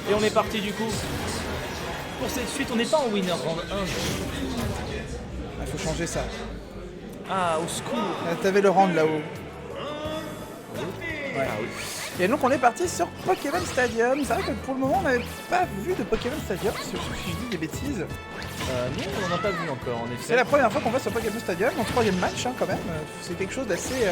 Et on est parti du coup. Pour cette suite, on n'est pas en winner round 1. Il faut changer ça. Ah, au secours. T'avais le round là-haut. Ouais. Et donc on est parti sur Pokémon Stadium. C'est vrai que pour le moment on n'avait pas vu de Pokémon Stadium, si je dis des bêtises. Non, on n'en a pas vu encore en effet. C'est la première fois qu'on va sur Pokémon Stadium, en troisième match quand même. C'est quelque chose d'assez...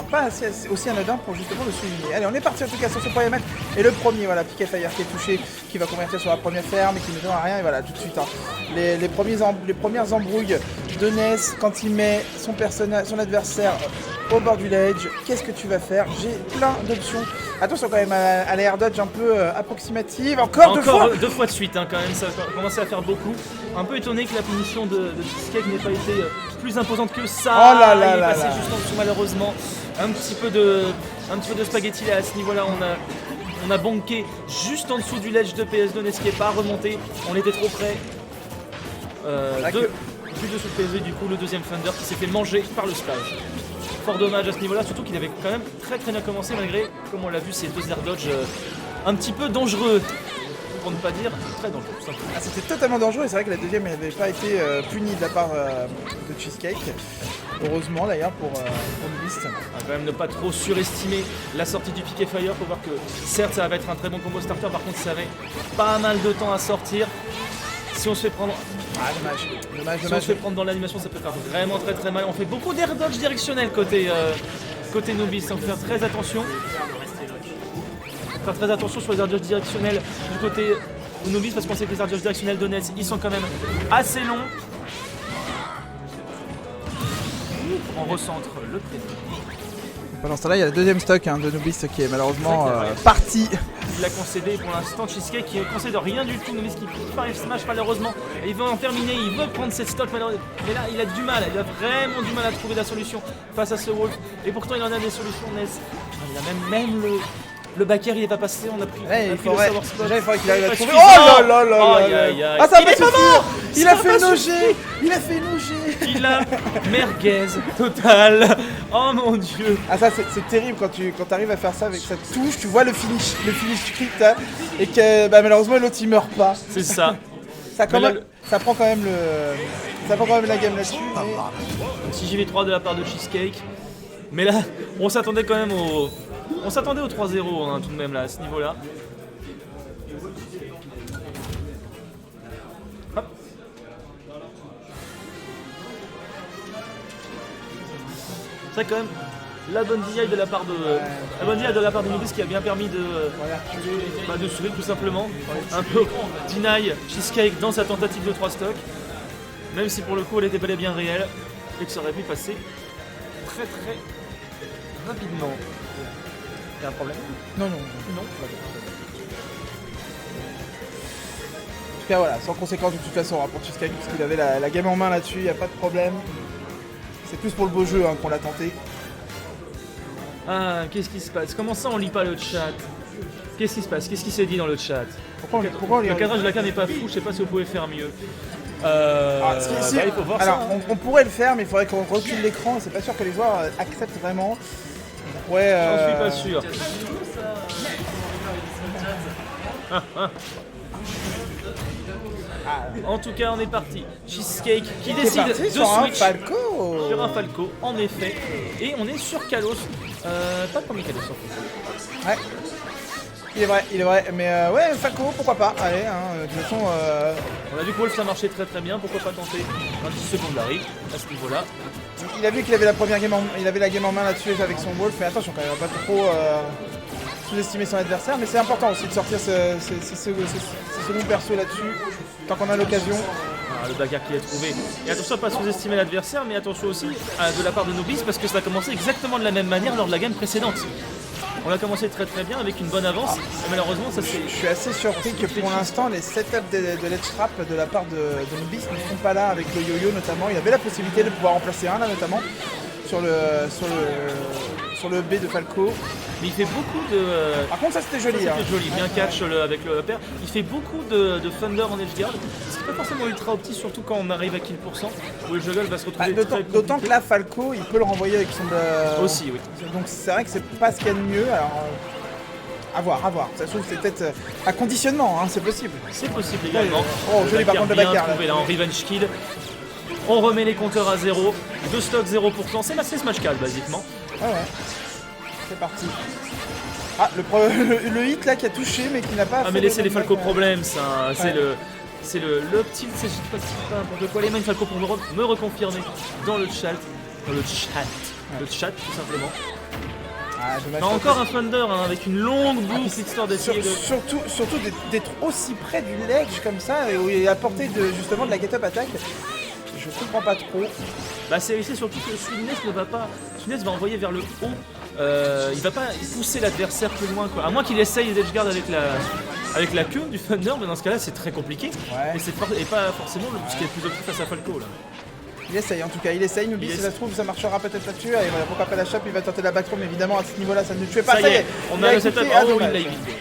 pas assez aussi anodin pour justement le souligner. Allez, on est parti en tout cas sur ce premier match. Et le premier, voilà, Pikafire qui est touché, qui va convertir sur la première ferme et qui ne donne à rien. Et voilà, tout de suite, hein. les premières embrouilles de Ness quand il met son adversaire au bord du ledge. Qu'est-ce que tu vas faire? J'ai plein d'options. Attention quand même à l'air dodge un peu approximative. Encore deux fois de suite, hein, quand même, ça a commencé à faire beaucoup. Un peu étonné que la punition de Cheesecake n'ait pas été plus imposante que ça. Oh là là il est là passé là. juste en dessous malheureusement. Un petit peu de spaghetti là à ce niveau-là. On a bonké juste en dessous du ledge de PS2 Ness qui n'est pas remonté. On était trop près. Juste dessous de PSV du coup le deuxième Thunder qui s'est fait manger par le splash. Fort dommage à ce niveau-là, surtout qu'il avait quand même très bien commencé malgré, comme on l'a vu, ces deux air dodge un petit peu dangereux. Pour ne pas dire très dangereux. Ah, c'était totalement dangereux et c'est vrai que la deuxième n'avait pas été punie de la part de Cheesecake. Heureusement d'ailleurs pour Nubist. On va quand même ne pas trop surestimer la sortie du Pikafire. Faut voir que certes ça va être un très bon combo starter, par contre ça avait pas mal de temps à sortir. Si on se fait prendre. Ah dommage. Si on se fait prendre dans l'animation, ça peut faire vraiment très mal. On fait beaucoup d'air dodge directionnel côté Nubist, donc faut faire très attention. Faire très attention sur les air dodge directionnels du côté Nubist parce qu'on sait que les air dodge directionnels de Ness ils sont quand même assez longs. On recentre le prénom. Pendant ce temps-là, il y a le deuxième stock de Nubist qui est malheureusement parti. Il l'a concédé pour l'instant. Cheesecake qui ne concède rien du tout. Nubist qui pique par F-Smash malheureusement. Et il veut en terminer, il veut prendre cette stock malheureusement. Mais là, il a du mal, il a vraiment du mal à trouver la solution face à ce Wolf. Et pourtant, il en a des solutions, Ness. Il a même le backer, il n'est pas passé. On a pris, il le savoir spot. Déjà, il faudrait qu'il arrive à trouver. Oh là là. Ah, ça va pas suffire. Il a fait noger. Il a merguez total. Oh mon dieu. Ah ça c'est terrible quand tu arrives à faire ça avec cette touche, tu vois le finish script hein, et que malheureusement l'autre il meurt pas. C'est ça. Ça prend quand même la game là-dessus. Si JV3 de la part de Cheesecake. Mais là, on s'attendait quand même au 3-0 hein, tout de même là à ce niveau-là. Hop. C'est quand même la bonne DI de la part de Nubist qui a bien permis de sauver tout simplement un peu deny Cheesecake dans sa tentative de 3 stocks, même si pour le coup elle était bel et bien réelle et que ça aurait pu passer très rapidement. Il y a un problème? Non. En tout cas voilà, sans conséquence de toute façon hein, pour Cheesecake parce qu'il avait la game en main là-dessus, il n'y a pas de problème. C'est plus pour le beau jeu hein, qu'on l'a tenté. Ah, qu'est-ce qui se passe? Comment ça on lit pas le chat? Qu'est-ce qui se passe? Qu'est-ce qui s'est dit dans le chat? Pourquoi Le cadrage de la cam n'est pas fou, je sais pas si vous pouvez faire mieux. Il faut voir alors, ça. on pourrait le faire, mais il faudrait qu'on recule l'écran. C'est pas sûr que les joueurs acceptent vraiment. Ouais. J'en suis pas sûr. En tout cas, on est parti. Cheesecake qui décide de switch sur un Falco. sur un Falco, en effet. Et on est sur Kalos. Pas le premier Kalos. Ouais. Il est vrai. Mais ouais, Falco, pourquoi pas. Allez, hein, de toute façon. On a vu que Wolf ça marchait très bien. Pourquoi pas tenter un petit secondary à ce niveau-là. Il a vu qu'il avait la game en main là-dessus avec son Wolf. Mais attention, quand même, pas trop sous-estimer son adversaire. Mais c'est important aussi de sortir ce second perso là-dessus. Tant qu'on a l'occasion. Le bagarre qu'il a trouvé. Et attention à ne pas sous-estimer l'adversaire, mais attention aussi de la part de Nubist parce que ça a commencé exactement de la même manière lors de la game précédente. On a commencé très bien avec une bonne avance, et malheureusement ça c'est... Je suis assez surpris que pour l'instant les setups de Ledge Trap de la part de Nubist ne sont pas là avec le yo-yo notamment. Il y avait la possibilité de pouvoir en placer un là notamment sur le B de Falco. Mais il fait beaucoup de... Par contre ça c'était joli. C'était joli, bien catch avec le upper. Il fait beaucoup de Thunder en edge guard, ce qui n'est pas forcément ultra opti, surtout quand on arrive à kill %, où le juggle va se retrouver très compliqué. D'autant que là Falco il peut le renvoyer avec son... Aussi oui. Donc c'est vrai que c'est pas ce qu'il y a de mieux. Alors, À voir. Ça se trouve, c'est peut-être un conditionnement, hein, c'est possible. C'est possible également. Oh, joli par contre de bien bagarre, là. trouvé là en Revenge Kill. On remet les compteurs à 0. De stock 0%. C'est Smash 4 basiquement. Ouais. C'est parti. Ah, le hit là qui a touché mais qui n'a pas. Ah mais laissez les Falco problèmes, ça. C'est le petit. C'est pas n'importe quoi. Les mains Falco pour me reconfirmer dans le chat. Le chat tout simplement. Ah, dommage. Non, encore un Thunder hein, avec une longue boucle histoire d'essayer de. Surtout d'être aussi près du ledge comme ça et où il est à portée justement de la get-up attack. Je comprends pas trop. Bah c'est surtout que Sweetness ne va pas. Sweetness va envoyer vers le haut. Il va pas pousser l'adversaire plus loin quoi. À moins qu'il essaye d'edgeguard avec la queue du Thunder, mais dans ce cas-là c'est très compliqué. Ouais. Et pas forcément ce qui est le plus optif face à Falco là. Il essaye en tout cas, il essaye, Nubis, si ça se trouve ça marchera peut-être là-dessus. Allez voilà, pourquoi pas la chape, il va tenter la backroom évidemment à ce niveau là ça ne tuait pas. Ça y est, on a le setup. Ah, Oh oui, dommage. il l'a évité.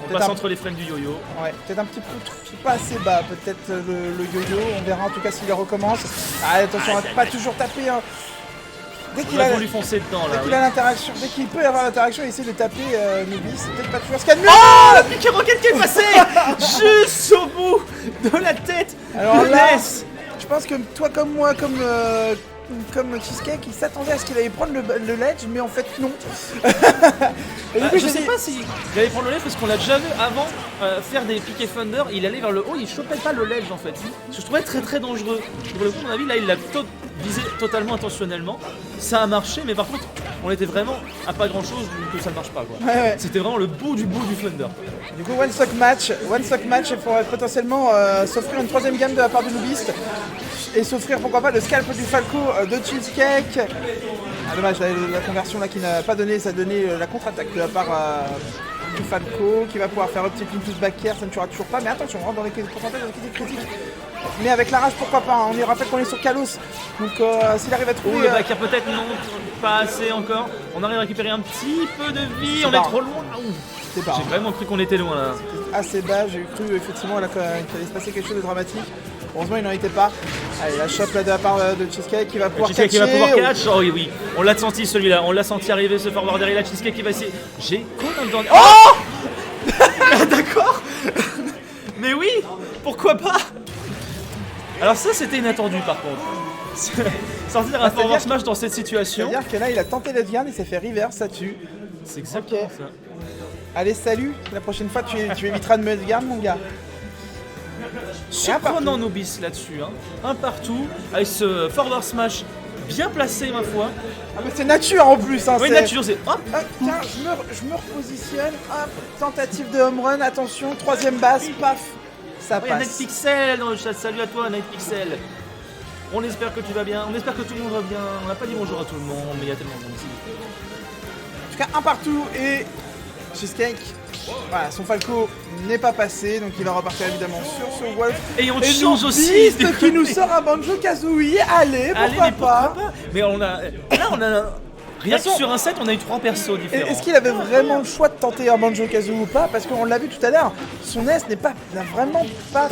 On passe entre les frames du yo-yo. Ouais, peut-être un petit peu pas assez bas, peut-être le yo-yo, on verra en tout cas s'il recommence. Ah, attention à pas toujours taper. Hein. Dès qu'il a lui foncer dedans là. Dès qu'il a l'interaction, dès qu'il peut avoir l'interaction, il essaie de taper Nubis, c'est peut-être pas toujours ce qu'il y a de mieux. Oh la pique roquette qui est passée juste au bout de la tête. Alors de là, Ness. je pense que toi comme moi, comme Cheesecake, il s'attendait à ce qu'il allait prendre le ledge, mais en fait non. Et du coup, je sais pas si il allait prendre le ledge parce qu'on l'a déjà vu avant faire des piquets Thunder, il allait vers le haut, il chopait pas le ledge en fait. Je trouvais très très dangereux. Pour le coup, à mon avis, là il l'a visé totalement intentionnellement. Ça a marché, mais par contre, on était vraiment à pas grand chose que ça ne marche pas quoi. Ouais. C'était vraiment le bout du Thunder. Du coup, one stock match il faudrait potentiellement s'offrir une troisième gamme de la part de Nubis et s'offrir pourquoi pas le scalp du Falco de Cheesecake. Ah dommage, la conversion là qui n'a pas donné, ça a donné la contre-attaque de la part du Falco qui va pouvoir faire un petit into back air, ça ne tuera toujours pas, mais attention, on rentre dans les pourcentages de critiques. Mais avec la rage, pourquoi pas, hein. On y rappelle qu'on est sur Kalos, donc s'il arrive à trouver... le back air peut-être non, pas assez encore. On arrive à récupérer un petit peu de vie, on est trop loin. J'ai vraiment cru qu'on était loin là. Assez bas, j'ai cru effectivement qu'il allait se passer quelque chose de dramatique. Heureusement, il n'en était pas. Allez, la chope là de la part de Cheesecake qui va pouvoir catcher. Cheesecake qui va pouvoir catch. Oh oui, on l'a senti celui-là. On l'a senti arriver ce forwarder. Et là, Cheesecake qui va essayer. J'ai quoi dans le... Oh d'accord. Mais oui, pourquoi pas. Alors ça, c'était inattendu par contre. Sortir un forward smash dans cette situation. C'est-à-dire que là, il a tenté le garde, il s'est fait reverse, ça tue. C'est exactement ça. Allez, salut. La prochaine fois, tu éviteras de me garde, mon gars. Surprenant Nubis là-dessus, hein. Un partout, avec ce forward smash bien placé ma foi. Ah mais c'est nature en plus hein, oui, nature c'est hop. Tiens, je me repositionne, hop, tentative de home run, attention, troisième base, paf, ça passe. Night Pixel dans le chat, salut à toi Night Pixel. On espère que tu vas bien, on espère que tout le monde va bien. On n'a pas dit bonjour à tout le monde, mais il y a tellement de monde ici. En tout cas, un partout et Cheesecake. Voilà, son Falco n'est pas passé, donc il va repartir évidemment sur ce Wolf. Et on change aussi qui nous sort un Banjo-Kazooie. Allez, pourquoi pas. Mais on a... Là, on a... Rien que sur un set, on a eu 3 persos différents. Est-ce qu'il avait vraiment le choix de tenter un Banjo-Kazooie ou pas? Parce qu'on l'a vu tout à l'heure, son S n'a vraiment pas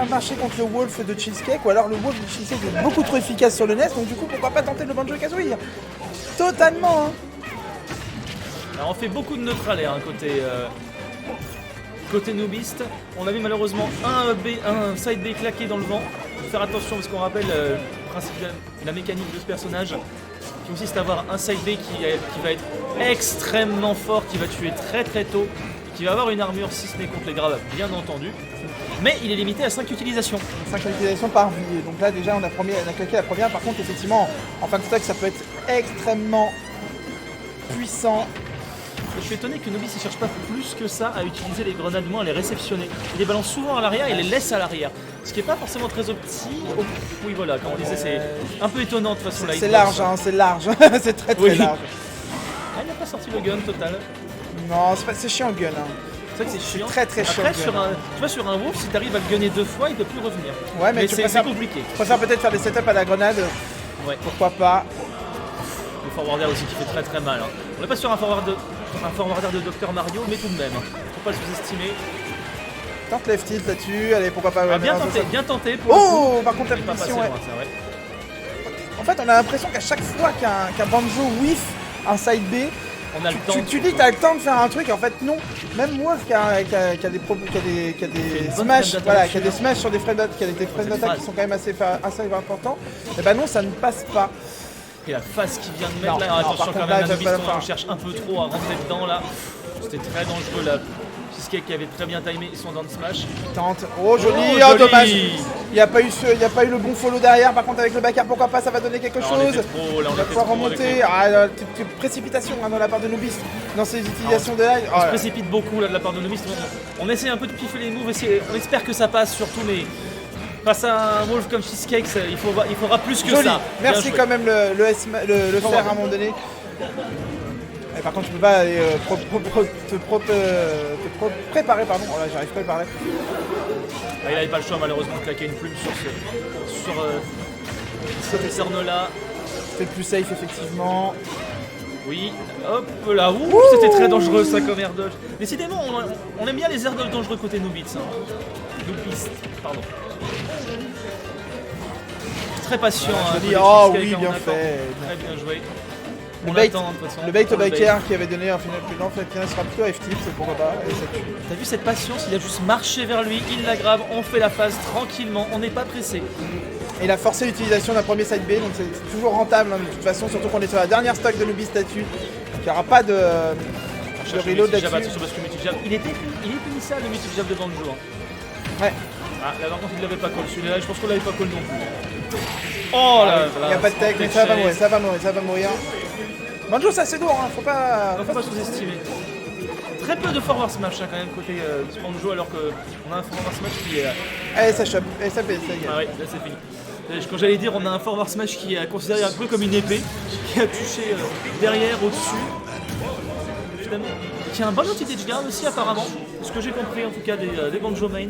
marché contre le Wolf de Cheesecake, ou alors le Wolf de Cheesecake est beaucoup trop efficace sur le NES, donc du coup, pourquoi pas tenter le Banjo-Kazooie? Totalement, hein. Alors on fait beaucoup de neutrales hein, côté noobiste. On a vu malheureusement un side B claqué dans le vent. Faut faire attention parce qu'on rappelle le principe de la mécanique de ce personnage qui consiste à avoir un side B qui va être extrêmement fort, qui va tuer très très tôt, qui va avoir une armure si ce n'est contre les graves bien entendu. Mais il est limité à 5 utilisations. 5 utilisations par vie. Donc là déjà on a claqué la première. Par contre effectivement en fin de stock ça peut être extrêmement puissant. Je suis étonné que Nobis ne cherche pas plus que ça à utiliser les grenades, moins à les réceptionner. Il les balance souvent à l'arrière et les laisse à l'arrière. Ce qui n'est pas forcément très optique. Oh, oui voilà, comme on disait, c'est un peu étonnant de toute façon. C'est large, hein, c'est large. C'est très très large. Ah, il n'a pas sorti le gun total. Non, c'est chiant le gun. Hein. C'est vrai que c'est chiant. Très très chiant. Après, tu vois, sur un wolf, si tu arrives à le gunner 2 fois, il ne peut plus revenir. Ouais, mais c'est compliqué. Tu préfères peut-être faire des setups à la grenade. Ouais. Pourquoi pas. Le forwarder aussi qui fait très très mal. Hein. On n'est pas sur un forwarder de Dr Mario, mais tout de même. Faut pas le sous-estimer. Tente left tilt là-dessus, allez pourquoi pas. Ah, bien tenté pour oh, le coup. Par contre la position, ouais. En fait on a l'impression qu'à chaque fois qu'un banjo whiff un side B, On a le temps. Tu dis que t'as le temps de faire un truc, en fait non. Même moi qui a des smash, voilà, qui a des smash sur des frames d'attaque, qui a des frames d'attaque qui sont quand même assez importants, et bah non, ça ne passe pas. Et la phase qui vient de mettre Non, là, non, attention par quand contre, même, là, Anubis, j'aime pas la on faire. cherche un peu trop à rentrer dedans là. C'était très dangereux là. Cheesecake qui avait très bien timé son down smash. Tente. Oh joli, Oh, oh, joli. dommage. Il n'y a pas eu le bon follow derrière. Par contre avec le back air, pourquoi pas, ça va donner quelque Là, on chose. était trop, là, on Il va était pouvoir trop avec remonter. les- Ah, petite précipitation hein, dans la part de Nubis dans ses utilisations de live. On se précipite beaucoup là de la part de Nubis. On essaie un peu de piffer les moves, on espère que ça passe surtout, mais face à un wolf comme Cheesecake, il faudra plus que Joli. ça. Merci Bien joué. quand même le faire à un moment donné. Et par contre, tu peux pas aller préparer, pardon. Oh là, j'arrive pas à parler. Ah, il n'avait pas le choix malheureusement de claquer une plume sur cette cerne là. C'était plus safe effectivement. Oui, hop là, ouh, c'était très dangereux ça comme air dodge. Décidément, on aime bien les air dodge dangereux côté Nubis. Nubis, pardon. Très patient. Hein, joli. côté Oh Cheesecake, oui, on bien attend. fait. Très bien joué. Le On bait, attend, de toute façon, le bait pour au biker qui avait donné un final plus lent, final sera plutôt F-tip, c'est pourquoi pas. Et ça tue. T'as vu cette patience? Il a juste marché vers lui, il la grave, on fait la phase tranquillement, on n'est pas pressé. Et il a forcé l'utilisation d'un premier side B, donc c'est toujours rentable hein, de toute façon, surtout qu'on est sur la dernière stock de Nubis statut. Il n'y aura pas de reload là-dessus. Attention parce que multi-jab, il est punissable le multi-jab de Banjo. Hein. Ouais, Ah, là par contre il l'avait pas call, celui-là je pense qu'on l'avait pas call non plus. Oh là il n'y a pas de tech, mais ça va mourir, ça va mourir. Banjo, ça c'est lourd, hein, faut pas. Il ne faut pas sous-estimer. Très peu de forward smash hein, quand même côté Banjo alors qu'on a un forward smash qui est... Allez, ça chope, et ça fait, ça y est. Ah oui, là c'est fini. Quand j'allais dire on a un forward smash qui est considéré un peu comme une épée, qui a touché derrière, au-dessus. Finalement, qui a un bon outil d'edge guard aussi apparemment, ce que j'ai compris en tout cas des Banjo main.